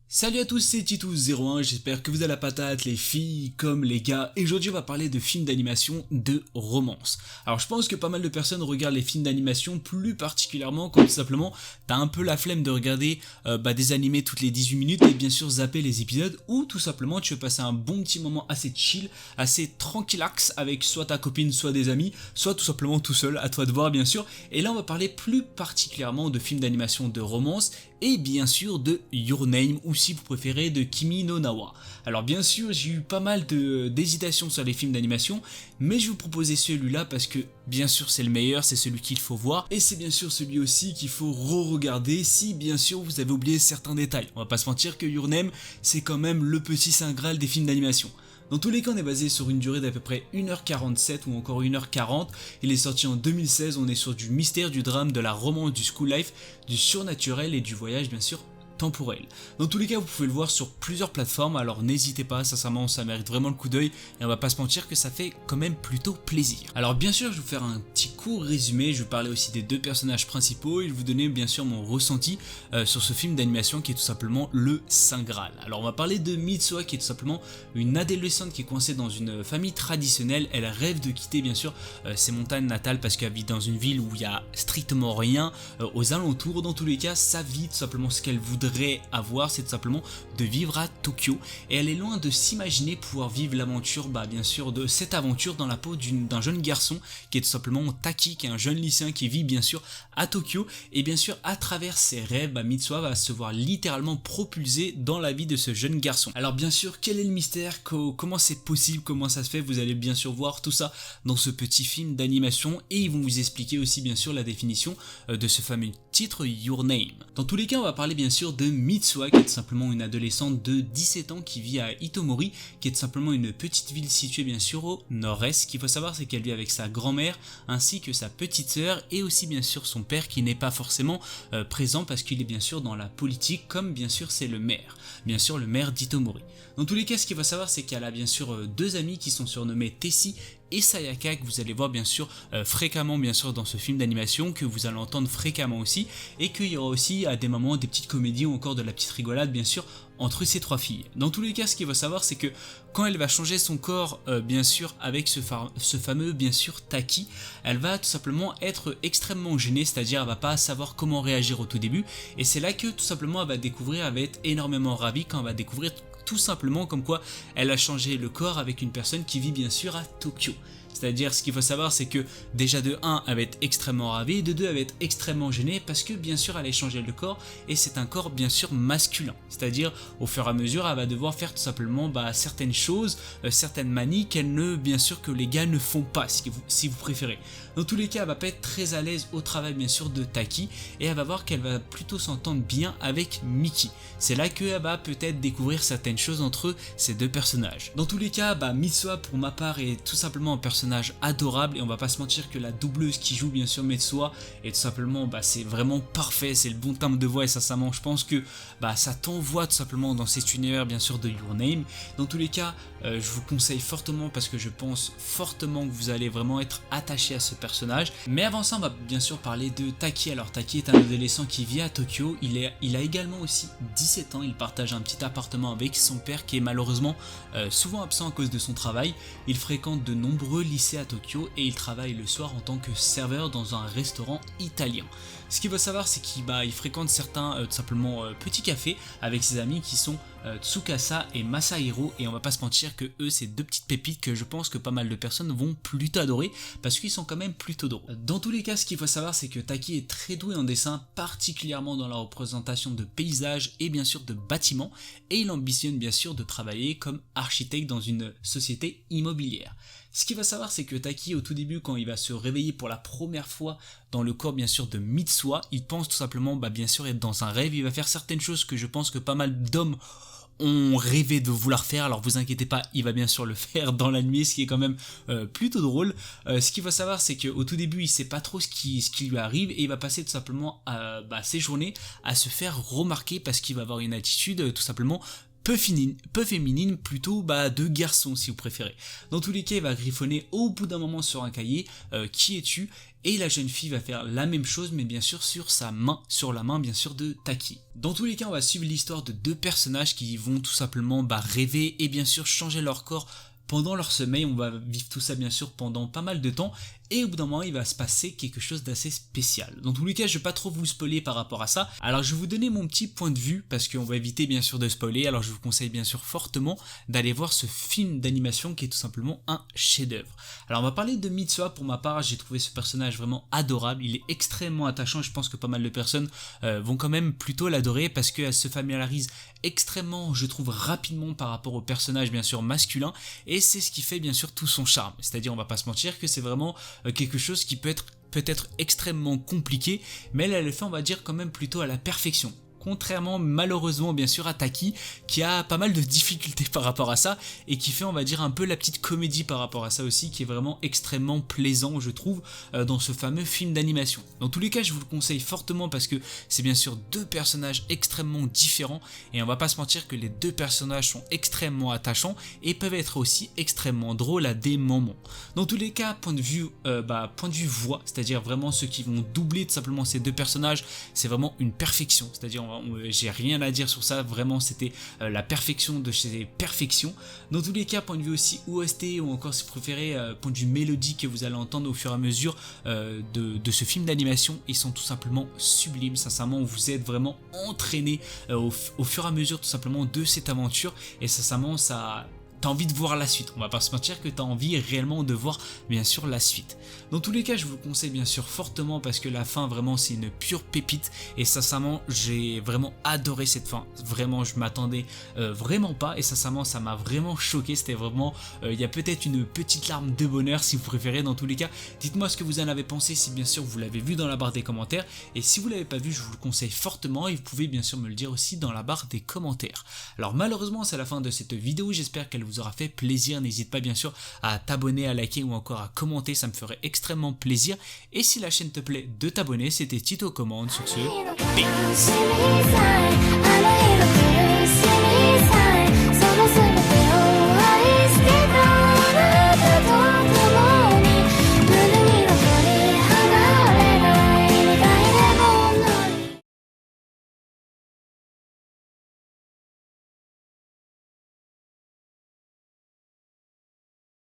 Salut à tous, c'est Titus01, j'espère que vous avez la patate, les filles comme les gars, et aujourd'hui on va parler de films d'animation de romance. Alors je pense que pas mal de personnes regardent les films d'animation plus particulièrement quand tout simplement t'as un peu la flemme de regarder des animés toutes les 18 minutes et bien sûr zapper les épisodes, ou tout simplement tu veux passer un bon petit moment assez chill, assez tranquillax avec soit ta copine, soit des amis, soit tout simplement tout seul, à toi de voir bien sûr. Et là on va parler plus particulièrement de films d'animation de romance, et bien sûr de Your Name, ou si vous préférez de Kimi no Na wa. Alors bien sûr j'ai eu pas mal d'hésitations sur les films d'animation, mais je vais vous proposer celui-là parce que bien sûr c'est le meilleur, c'est celui qu'il faut voir, et c'est bien sûr celui aussi qu'il faut re-regarder si bien sûr vous avez oublié certains détails. On va pas se mentir que Your Name c'est quand même le petit saint graal des films d'animation. Dans tous les cas, on est basé sur une durée d'à peu près 1h47 ou encore 1h40. Il est sorti en 2016, on est sur du mystère, du drame, de la romance, du school life, du surnaturel et du voyage bien sûr temporel. Dans tous les cas, vous pouvez le voir sur plusieurs plateformes, alors n'hésitez pas, sincèrement ça mérite vraiment le coup d'œil et on va pas se mentir que ça fait quand même plutôt plaisir. Alors bien sûr, je vais vous faire un petit court résumé, je vais parler aussi des deux personnages principaux et je vais vous donner bien sûr mon ressenti sur ce film d'animation qui est tout simplement le Saint Graal. Alors on va parler de Mitsuha qui est tout simplement une adolescente qui est coincée dans une famille traditionnelle. Elle rêve de quitter bien sûr ses montagnes natales parce qu'elle vit dans une ville où il y a strictement rien aux alentours. Dans tous les cas, sa vie, tout simplement ce qu'elle voudrait avoir, c'est tout simplement de vivre à Tokyo, et elle est loin de s'imaginer pouvoir vivre l'aventure, bien sûr de cette aventure dans la peau d'un jeune garçon qui est tout simplement Taki, qui est un jeune lycéen qui vit bien sûr à Tokyo, et bien sûr à travers ses rêves, Mitsuha va se voir littéralement propulsé dans la vie de ce jeune garçon. Alors bien sûr, quel est le mystère, comment c'est possible, comment ça se fait, vous allez bien sûr voir tout ça dans ce petit film d'animation, et ils vont vous expliquer aussi bien sûr la définition de ce fameux titre Your Name. Dans tous les cas, on va parler bien sûr de Mitsuha, qui est tout simplement une adolescente de 17 ans qui vit à Itomori, qui est tout simplement une petite ville située bien sûr au nord-est. Ce qu'il faut savoir, c'est qu'elle vit avec sa grand-mère ainsi que sa petite sœur et aussi bien sûr son père qui n'est pas forcément présent parce qu'il est bien sûr dans la politique, comme bien sûr c'est le maire, bien sûr le maire d'Itomori. Dans tous les cas, ce qu'il faut savoir, c'est qu'elle a bien sûr deux amis qui sont surnommés Tessie et Sayaka, que vous allez voir bien sûr fréquemment bien sûr dans ce film d'animation, que vous allez entendre fréquemment aussi, et qu'il y aura aussi à des moments des petites comédies ou encore de la petite rigolade bien sûr entre ces trois filles. Dans tous les cas, ce qu'il faut savoir, c'est que quand elle va changer son corps bien sûr avec ce fameux bien sûr Taki, elle va tout simplement être extrêmement gênée, c'est-à-dire elle va pas savoir comment réagir au tout début, et c'est là que tout simplement elle va découvrir, elle va être énormément ravie quand elle va découvrir tout simplement comme quoi elle a changé le corps avec une personne qui vit bien sûr à Tokyo. C'est-à-dire, ce qu'il faut savoir, c'est que déjà de 1, elle va être extrêmement ravie, de 2, elle va être extrêmement gênée parce que bien sûr elle a changé le corps et c'est un corps bien sûr masculin. C'est-à-dire, au fur et à mesure, elle va devoir faire tout simplement certaines choses, certaines manies qu'elle ne, bien sûr que les gars ne font pas, si vous préférez. Dans tous les cas, elle va pas être très à l'aise au travail bien sûr de Taki, et elle va voir qu'elle va plutôt s'entendre bien avec Miki. C'est là qu'elle va peut-être découvrir certaines choses entre ces deux personnages. Dans tous les cas, Mitsuha pour ma part est tout simplement un personnage adorable, et on va pas se mentir que la doubleuse qui joue bien sûr Mitsuha est tout simplement c'est vraiment parfait, c'est le bon timbre de voix, et sincèrement je pense que ça t'envoie tout simplement dans cet univers bien sûr de Your Name. Dans tous les cas, je vous conseille fortement parce que je pense fortement que vous allez vraiment être attaché à ce personnage. Mais avant ça, on va bien sûr parler de Taki. Alors Taki est un adolescent qui vit à Tokyo, il a également aussi 17 ans, il partage un petit appartement avec son père qui est malheureusement souvent absent à cause de son travail. Il fréquente de nombreux lycées à Tokyo et il travaille le soir en tant que serveur dans un restaurant italien. Ce qu'il faut savoir, c'est qu'il fréquente certains tout simplement petits cafés avec ses amis qui sont Tsukasa et Masahiro, et on va pas se mentir que eux c'est deux petites pépites que je pense que pas mal de personnes vont plutôt adorer parce qu'ils sont quand même plutôt drôles. Dans tous les cas, ce qu'il faut savoir, c'est que Taki est très doué en dessin, particulièrement dans la représentation de paysages et bien sûr de bâtiments, et il ambitionne bien sûr de travailler comme architecte dans une société immobilière. Ce qu'il va savoir, c'est que Taki, au tout début, quand il va se réveiller pour la première fois dans le corps bien sûr de Mitsuha, il pense tout simplement bien sûr être dans un rêve. Il va faire certaines choses que je pense que pas mal d'hommes ont rêvé de vouloir faire, alors vous inquiétez pas, il va bien sûr le faire dans la nuit, ce qui est quand même plutôt drôle. Ce qu'il faut savoir, c'est qu'au tout début il sait pas trop ce qui lui arrive, et il va passer tout simplement ses journées à se faire remarquer parce qu'il va avoir une attitude tout simplement peu féminine, plutôt de garçon si vous préférez. Dans tous les cas, il va griffonner au bout d'un moment sur un cahier qui es-tu, et la jeune fille va faire la même chose, mais bien sûr sur sa main, sur la main bien sûr de Taki. Dans tous les cas, on va suivre l'histoire de deux personnages qui vont tout simplement rêver et bien sûr changer leur corps pendant leur sommeil. On va vivre tout ça bien sûr pendant pas mal de temps, et au bout d'un moment il va se passer quelque chose d'assez spécial. Dans tous les cas, je vais pas trop vous spoiler par rapport à ça, alors je vais vous donner mon petit point de vue parce qu'on va éviter bien sûr de spoiler. Alors je vous conseille bien sûr fortement d'aller voir ce film d'animation qui est tout simplement un chef-d'œuvre. Alors on va parler de Mitsuha. Pour ma part, j'ai trouvé ce personnage vraiment adorable, il est extrêmement attachant et je pense que pas mal de personnes vont quand même plutôt l'adorer parce qu'elle se familiarise extrêmement, je trouve, rapidement par rapport au personnage bien sûr masculin, et c'est ce qui fait bien sûr tout son charme. C'est-à-dire, on va pas se mentir que c'est vraiment quelque chose qui peut être extrêmement compliqué, mais elle le fait, on va dire, quand même plutôt à la perfection. Contrairement malheureusement bien sûr à Taki qui a pas mal de difficultés par rapport à ça et qui fait, on va dire, un peu la petite comédie par rapport à ça aussi, qui est vraiment extrêmement plaisant je trouve dans ce fameux film d'animation. Dans tous les cas, je vous le conseille fortement parce que c'est bien sûr deux personnages extrêmement différents et on va pas se mentir que les deux personnages sont extrêmement attachants et peuvent être aussi extrêmement drôles à des moments. Dans tous les cas, point de vue voix, c'est-à-dire vraiment ceux qui vont doubler tout simplement ces deux personnages, c'est vraiment une perfection, c'est-à-dire j'ai rien à dire sur ça, vraiment c'était la perfection de chez perfections. Dans tous les cas, point de vue aussi OST ou encore si vous préférez point de vue mélodie que vous allez entendre au fur et à mesure de ce film d'animation, ils sont tout simplement sublimes. Sincèrement, vous êtes vraiment entraîné au fur et à mesure tout simplement de cette aventure, et sincèrement t'as envie de voir la suite. On va pas se mentir que t'as envie réellement de voir bien sûr la suite. Dans tous les cas, je vous le conseille bien sûr fortement parce que la fin vraiment c'est une pure pépite et sincèrement j'ai vraiment adoré cette fin. Vraiment, je m'attendais vraiment pas et sincèrement ça m'a vraiment choqué. C'était vraiment, il y a peut-être une petite larme de bonheur si vous préférez. Dans tous les cas, dites-moi ce que vous en avez pensé si bien sûr vous l'avez vu dans la barre des commentaires, et si vous l'avez pas vu, je vous le conseille fortement et vous pouvez bien sûr me le dire aussi dans la barre des commentaires. Alors malheureusement c'est la fin de cette vidéo, j'espère qu'elle vous aura fait plaisir. N'hésite pas bien sûr à t'abonner, à liker ou encore à commenter, ça me ferait extrêmement plaisir. Et si la chaîne te plaît, de t'abonner. C'était Tito Commande. Sur ce, peace.